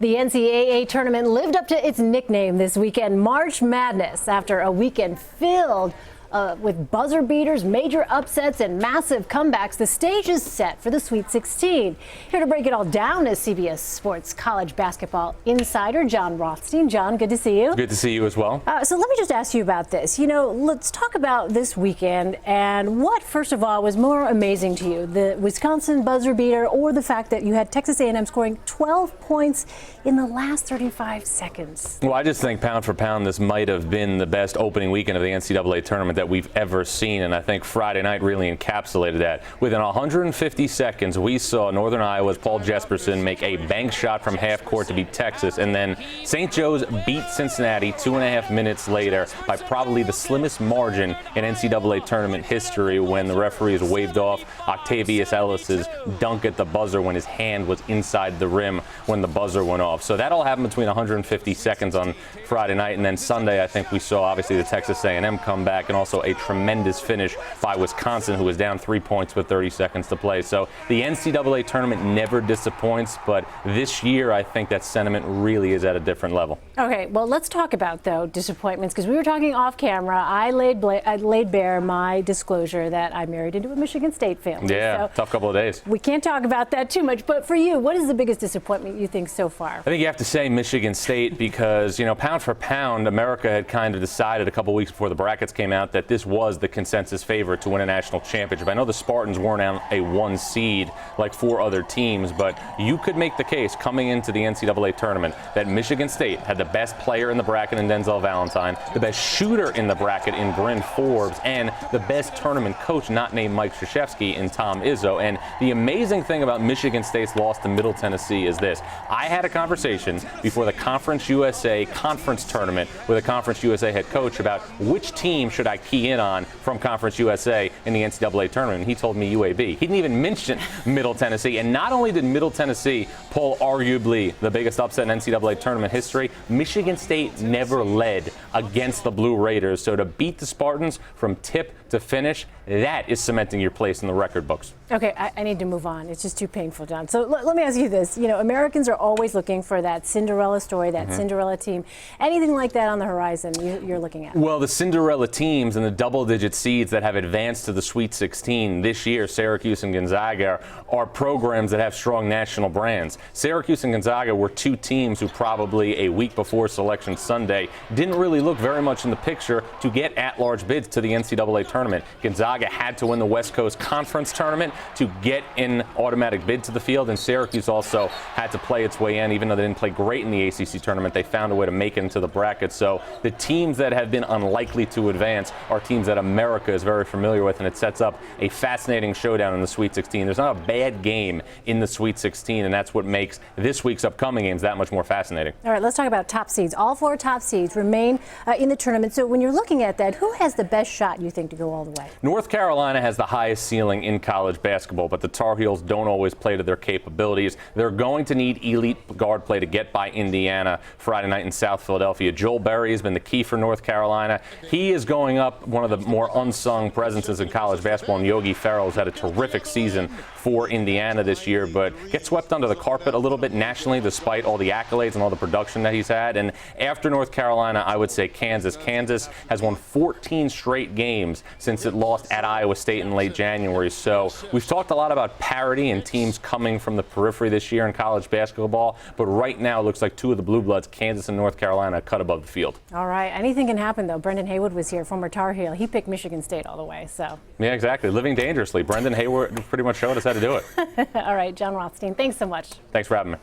The NCAA Tournament lived up to its nickname this weekend, March Madness, after a weekend filled with buzzer beaters, major upsets, and massive comebacks. The stage is set for the Sweet 16. Here to break it all down is CBS Sports college basketball insider Jon Rothstein. Jon, good to see you. Good to see you as well. So let me just ask you about this. Let's talk about this weekend and what, first of all, was more amazing to you, the Wisconsin buzzer beater or the fact that you had Texas A&M scoring 12 points in the last 35 seconds? Well, I just think pound for pound, this might have been the best opening weekend of the NCAA tournament that we've ever seen, and I think Friday night really encapsulated that. Within 150 seconds, we saw Northern Iowa's Paul Jesperson make a bank shot from half court to beat Texas, and then St. Joe's beat Cincinnati 2.5 minutes later by probably the slimmest margin in NCAA tournament history when the referees waved off Octavius Ellis's dunk at the buzzer when his hand was inside the rim when the buzzer went off. So that all happened between 150 seconds on Friday night, and then Sunday I think we saw obviously the Texas A&M comeback and also a tremendous finish by Wisconsin, who was down 3 points with 30 seconds to play. So the NCAA tournament never disappoints, but this year I think that sentiment really is at a different level. Okay, well, let's talk about, though, disappointments, because we were talking off camera. I laid bare my disclosure that I married into a Michigan State family. Yeah, so tough couple of days. We can't talk about that too much, but for you, what is the biggest disappointment you think so far? I think you have to say Michigan State because, pound for pound, America had kind of decided a couple weeks before the brackets came out that this was the consensus favorite to win a national championship. I know the Spartans weren't on a 1 seed like 4 other teams, but you could make the case coming into the NCAA tournament that Michigan State had the best player in the bracket in Denzel Valentine, the best shooter in the bracket in Bryn Forbes, and the best tournament coach not named Mike Krzyzewski in Tom Izzo. And the amazing thing about Michigan State's loss to Middle Tennessee is this. I had a conversation before the Conference USA conference tournament with a Conference USA head coach about which team should I key in on from Conference USA in the NCAA tournament. And he told me UAB. He didn't even mention Middle Tennessee. And not only did Middle Tennessee pull arguably the biggest upset in NCAA tournament history, Michigan State never led against the Blue Raiders. So to beat the Spartans from tip to finish, that is cementing your place in the record books. Okay, I need to move on. It's just too painful, Jon. So let me ask you this. Americans are always looking for that Cinderella story, that Cinderella team. Anything like that on the horizon you're looking at? Well, the Cinderella teams and the double-digit seeds that have advanced to the Sweet 16 this year, Syracuse and Gonzaga, are programs that have strong national brands. Syracuse and Gonzaga were 2 teams who probably a week before Selection Sunday didn't really look very much in the picture to get at-large bids to the NCAA tournament. Gonzaga had to win the West Coast Conference tournament to get an automatic bid to the field, and Syracuse also had to play its way in. Even though they didn't play great in the ACC tournament, they found a way to make it into the bracket. So the teams that have been unlikely to advance are teams that America is very familiar with, and it sets up a fascinating showdown in the Sweet 16. There's not a bad game in the Sweet 16, and that's what makes this week's upcoming games that much more fascinating. All right, let's talk about top seeds. All 4 top seeds remain in the tournament. So when you're looking at that, who has the best shot, you think, to go all the way? North Carolina has the highest ceiling in college basketball, but the Tar Heels don't always play to their capabilities. They're going to need elite guard play to get by Indiana Friday night in South Philadelphia. Joel Berry has been the key for North Carolina. He is going up one of the more unsung presences in college basketball, and Yogi Ferrell has had a terrific season for Indiana this year, but gets swept under the carpet a little bit nationally despite all the accolades and all the production that he's had. And after North Carolina, I would say Kansas. Kansas has won 14 straight games since it lost at Iowa State in late January. So we've talked a lot about parity and teams coming from the periphery this year in college basketball, but right now it looks like 2 of the Blue Bloods, Kansas and North Carolina, cut above the field. All right. Anything can happen, though. Brendan Haywood was here, former Tar Heel. He picked Michigan State all the way. So yeah, exactly. Living dangerously. Brendan Haywood pretty much showed us how to do it. All right, Jon Rothstein, thanks so much. Thanks for having me.